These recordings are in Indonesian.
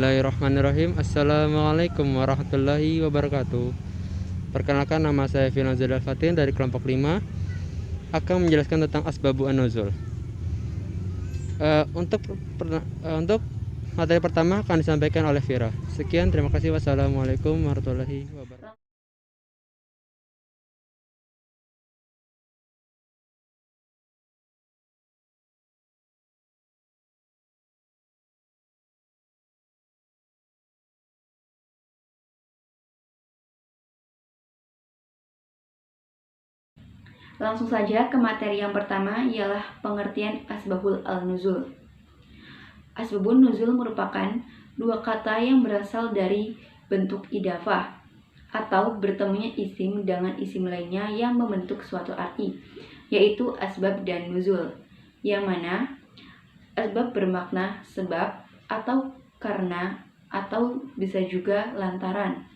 Bismillahirrahmanirrahim. Assalamualaikum warahmatullahi wabarakatuh. Perkenalkan, nama saya Firnazul Al-Fatin dari kelompok 5 akan menjelaskan tentang asbabu an-nuzul. Untuk materi pertama akan disampaikan oleh Vira. Sekian, terima kasih. Wassalamualaikum warahmatullahi wabarakatuh. Langsung saja ke materi yang pertama, ialah pengertian asbabul al-nuzul. Asbabun nuzul merupakan dua kata yang berasal dari bentuk idafah atau bertemunya isim dengan isim lainnya yang membentuk suatu arti, yaitu asbab dan nuzul, yang mana asbab bermakna sebab atau karena atau bisa juga lantaran.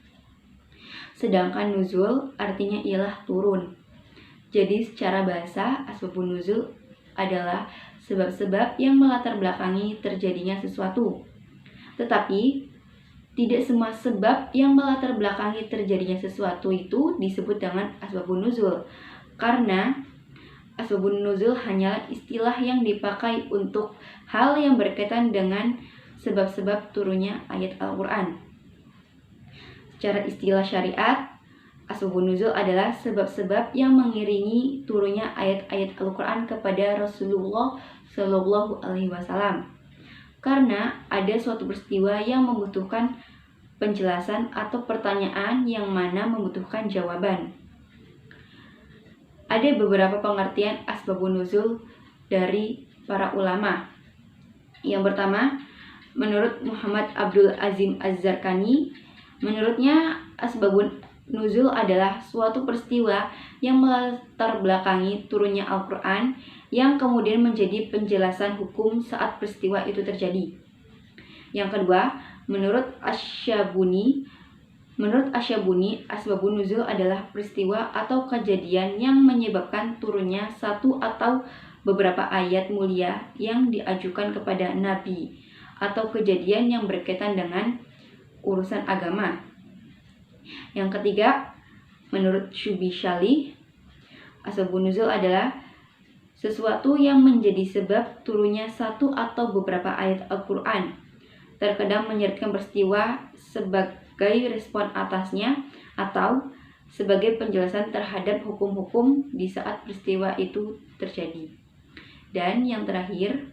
Sedangkan nuzul artinya ialah turun. Jadi secara bahasa, asbabun nuzul adalah sebab-sebab yang melatar belakangi terjadinya sesuatu. Tetapi, tidak semua sebab yang melatar belakangi terjadinya sesuatu itu disebut dengan asbabun nuzul. Karena asbabun nuzul hanyalah istilah yang dipakai untuk hal yang berkaitan dengan sebab-sebab turunnya ayat Al-Quran. Secara istilah syariat, asbabun nuzul adalah sebab-sebab yang mengiringi turunnya ayat-ayat Al-Quran kepada Rasulullah Shallallahu Alaihi Wasallam. Karena ada suatu peristiwa yang membutuhkan penjelasan atau pertanyaan yang mana membutuhkan jawaban. Ada beberapa pengertian asbabun nuzul dari para ulama. Yang pertama, menurut Muhammad Abdul Azim Az-Zarqani, menurutnya asbabun nuzul adalah suatu peristiwa yang melatar belakangi turunnya Al-Quran yang kemudian menjadi penjelasan hukum saat peristiwa itu terjadi. Yang kedua, menurut Asyabuni, asbabun nuzul adalah peristiwa atau kejadian yang menyebabkan turunnya satu atau beberapa ayat mulia yang diajukan kepada Nabi atau kejadian yang berkaitan dengan urusan agama. Yang ketiga, menurut Syubishali, asbabun nuzul adalah sesuatu yang menjadi sebab turunnya satu atau beberapa ayat Al-Quran, terkadang menyertakan peristiwa sebagai respon atasnya atau sebagai penjelasan terhadap hukum-hukum di saat peristiwa itu terjadi. Dan yang terakhir,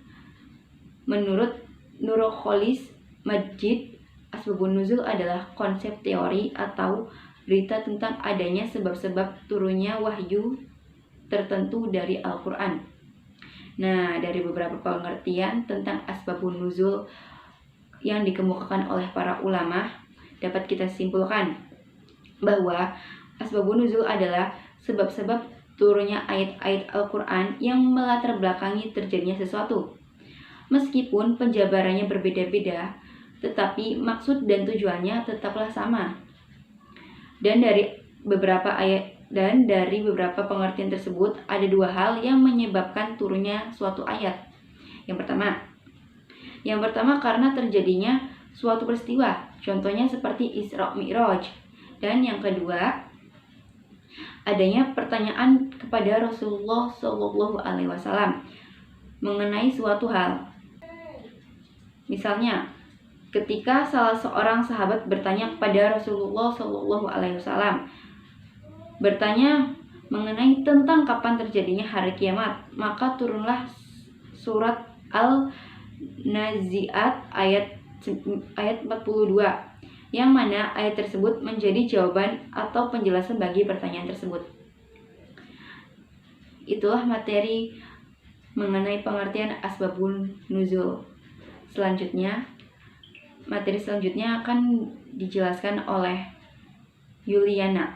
menurut Nurul Kholis Majid, asbabun nuzul adalah konsep teori atau berita tentang adanya sebab-sebab turunnya wahyu tertentu dari Al-Quran. Nah, dari beberapa pengertian tentang asbabun nuzul yang dikemukakan oleh para ulama, dapat kita simpulkan bahwa asbabun nuzul adalah sebab-sebab turunnya ayat-ayat Al-Quran yang melatar belakangi terjadinya sesuatu. Meskipun penjabarannya berbeda-beda, tetapi maksud dan tujuannya tetaplah sama. Dan dari beberapa pengertian tersebut, ada dua hal yang menyebabkan turunnya suatu ayat. Yang pertama karena terjadinya suatu peristiwa, contohnya seperti Isra Mi'raj. Dan yang kedua, adanya pertanyaan kepada Rasulullah Shallallahu Alaihi Wasallam mengenai suatu hal. Misalnya, ketika salah seorang sahabat bertanya kepada Rasulullah Shallallahu Alaihi Wasallam, bertanya mengenai tentang kapan terjadinya hari kiamat, maka turunlah surat Al-Nazi'at ayat 42, yang mana ayat tersebut menjadi jawaban atau penjelasan bagi pertanyaan tersebut. Itulah materi mengenai pengertian asbabun nuzul. Materi selanjutnya akan dijelaskan oleh Yuliana.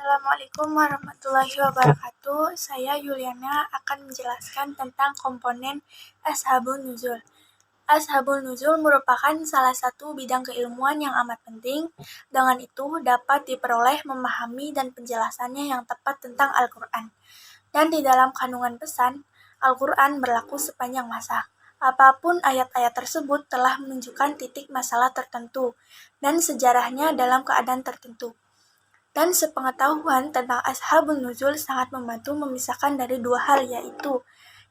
Assalamualaikum warahmatullahi wabarakatuh. Saya Yuliana akan menjelaskan tentang komponen Ashabun Nuzul. Ashabun Nuzul merupakan salah satu bidang keilmuan yang amat penting. Dengan itu dapat diperoleh memahami dan penjelasannya yang tepat tentang Al-Quran. Dan di dalam kandungan pesan, Al-Quran berlaku sepanjang masa. Apapun ayat-ayat tersebut telah menunjukkan titik masalah tertentu dan sejarahnya dalam keadaan tertentu. Dan sepengetahuan tentang Ashabun Nuzul sangat membantu memisahkan dari dua hal, yaitu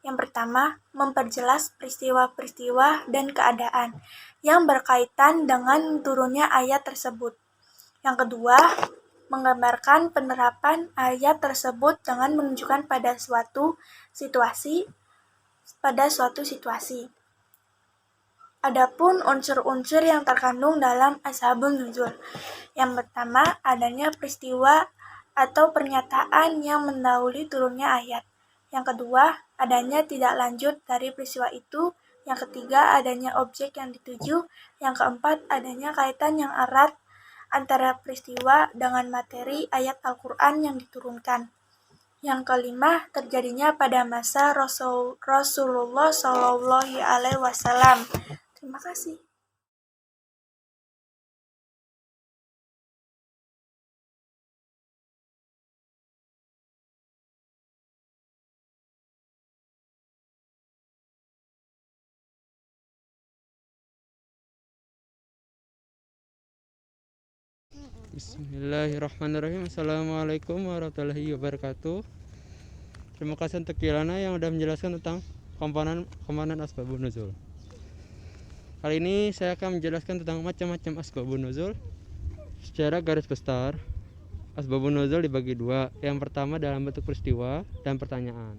yang pertama, memperjelas peristiwa-peristiwa dan keadaan yang berkaitan dengan turunnya ayat tersebut. Yang kedua, menggambarkan penerapan ayat tersebut dengan menunjukkan pada suatu situasi. Adapun unsur-unsur yang terkandung dalam Ashabun Nuzul. Yang pertama, adanya peristiwa atau pernyataan yang mendahului turunnya ayat. Yang kedua, adanya tidak lanjut dari peristiwa itu. Yang ketiga, adanya objek yang dituju. Yang keempat, adanya kaitan yang erat antara peristiwa dengan materi ayat Al-Quran yang diturunkan. Yang kelima, terjadinya pada masa Rasulullah SAW. Terima kasih. Bismillahirrahmanirrahim. Assalamualaikum warahmatullahi wabarakatuh. Terima kasih untuk Yuliana yang sudah menjelaskan tentang komponen Asbabun Nuzul. Kali ini saya akan menjelaskan tentang macam-macam Asbabun Nuzul. Secara garis besar, Asbabun Nuzul dibagi dua. Yang pertama dalam bentuk peristiwa dan pertanyaan.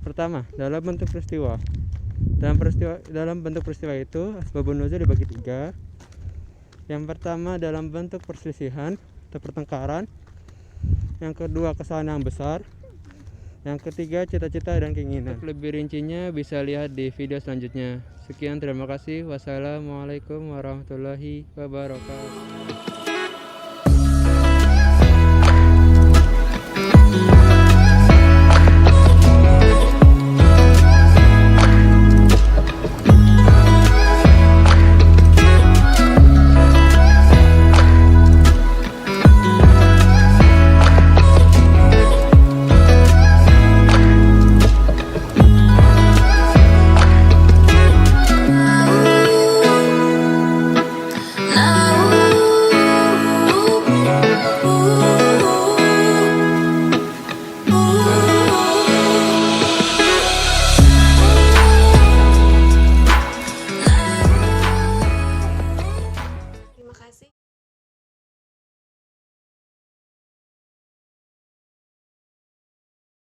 Pertama, dalam bentuk peristiwa. Dalam bentuk peristiwa itu Asbabun Nuzul dibagi tiga. Yang pertama dalam bentuk perselisihan atau pertengkaran. Yang kedua kesalahan yang besar. Yang ketiga cita-cita dan keinginan. Untuk lebih rincinya bisa lihat di video selanjutnya. Sekian, terima kasih. Wassalamualaikum warahmatullahi wabarakatuh.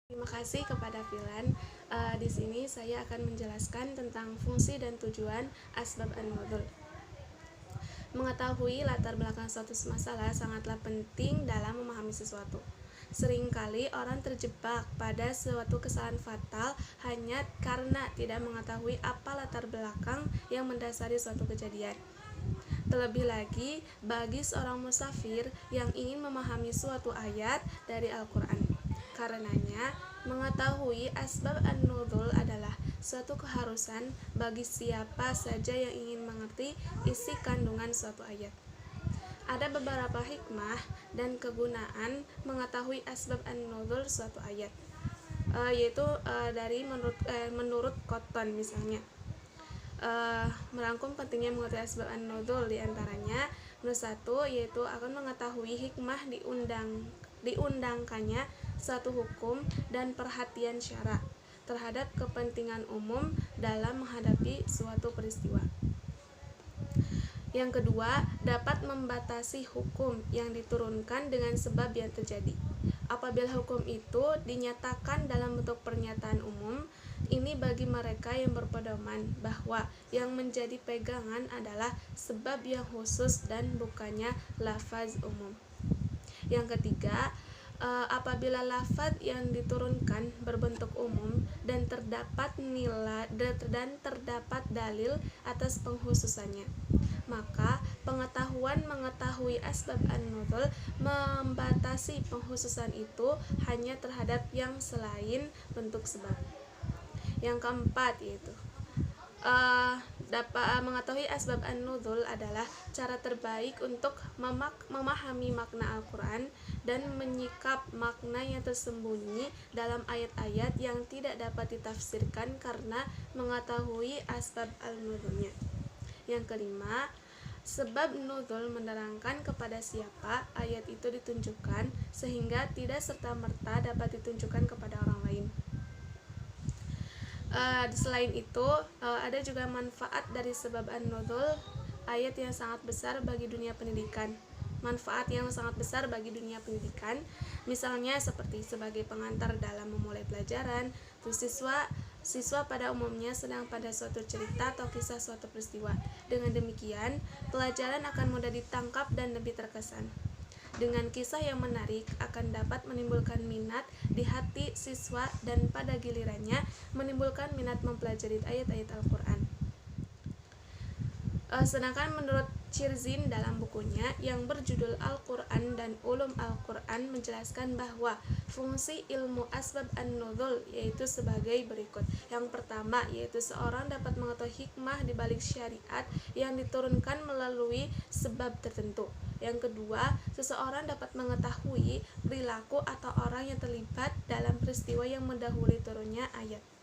Terima kasih kepada Filan. Di sini saya akan menjelaskan tentang fungsi dan tujuan asbab an-nuzul. Mengetahui latar belakang suatu masalah sangatlah penting dalam memahami sesuatu. Seringkali orang terjebak pada suatu kesalahan fatal hanya karena tidak mengetahui apa latar belakang yang mendasari suatu kejadian. Terlebih lagi bagi seorang musafir yang ingin memahami suatu ayat dari Al-Quran. Karenanya, mengetahui asbab an-nuzul adalah suatu keharusan bagi siapa saja yang ingin mengerti isi kandungan suatu ayat. Ada beberapa hikmah dan kegunaan mengetahui asbab an-nuzul suatu ayat, yaitu menurut Qotton misalnya. Merangkum pentingnya mengetahui asbab an-nuzul diantaranya, nomor 1 yaitu akan mengetahui hikmah diundangkannya suatu hukum dan perhatian syara terhadap kepentingan umum dalam menghadapi suatu peristiwa. Yang kedua, dapat membatasi hukum yang diturunkan dengan sebab yang terjadi. Apabila hukum itu dinyatakan dalam bentuk pernyataan umum, ini bagi mereka yang berpedoman bahwa yang menjadi pegangan adalah sebab yang khusus dan bukannya lafaz umum. Yang ketiga, apabila lafaz yang diturunkan berbentuk umum dan terdapat dalil atas pengkhususannya, maka Pengetahuan mengetahui asbab an-nuzul membatasi pengkhususan itu hanya terhadap yang selain bentuk sebab. Yang keempat yaitu dapat mengetahui asbab an-nuzul adalah cara terbaik untuk memahami makna Al-Quran dan menyikap makna yang tersembunyi dalam ayat-ayat yang tidak dapat ditafsirkan karena mengetahui asbab al-nuzulnya. Yang kelima, sebab nuzul menerangkan kepada siapa ayat itu ditunjukkan sehingga tidak serta-merta dapat ditunjukkan kepada orang lain. Selain itu, ada juga manfaat dari sebab an-nuzul ayat yang sangat besar bagi dunia pendidikan. Manfaat yang sangat besar bagi dunia pendidikan, misalnya seperti sebagai pengantar dalam memulai pelajaran. Terus siswa pada umumnya sedang pada suatu cerita atau kisah suatu peristiwa. Dengan demikian, pelajaran akan mudah ditangkap dan lebih terkesan. Dengan kisah yang menarik akan dapat menimbulkan minat di hati siswa dan pada gilirannya menimbulkan minat mempelajari ayat-ayat Al-Quran. Sedangkan menurut Chirzin dalam bukunya yang berjudul Al-Quran dan Ulum Al-Quran menjelaskan bahwa fungsi ilmu asbab an-nuzul yaitu sebagai berikut. Yang pertama yaitu seorang dapat mengetahui hikmah di balik syariat yang diturunkan melalui sebab tertentu. Yang kedua, seseorang dapat mengetahui perilaku atau orang yang terlibat dalam peristiwa yang mendahului turunnya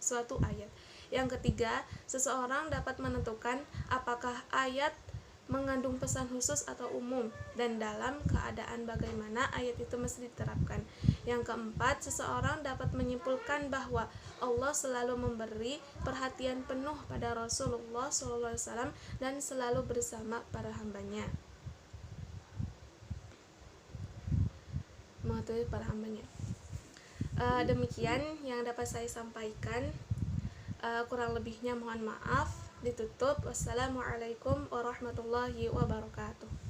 suatu ayat. Yang ketiga, seseorang dapat menentukan apakah ayat mengandung pesan khusus atau umum dan dalam keadaan bagaimana ayat itu mesti diterapkan. Yang keempat, seseorang dapat menyimpulkan bahwa Allah selalu memberi perhatian penuh pada Rasulullah SAW dan selalu bersama para hambanya. Mengetahui para hambanya. Demikian yang dapat saya sampaikan. Kurang lebihnya mohon maaf. Ditutup. Wassalamualaikum warahmatullahi wabarakatuh.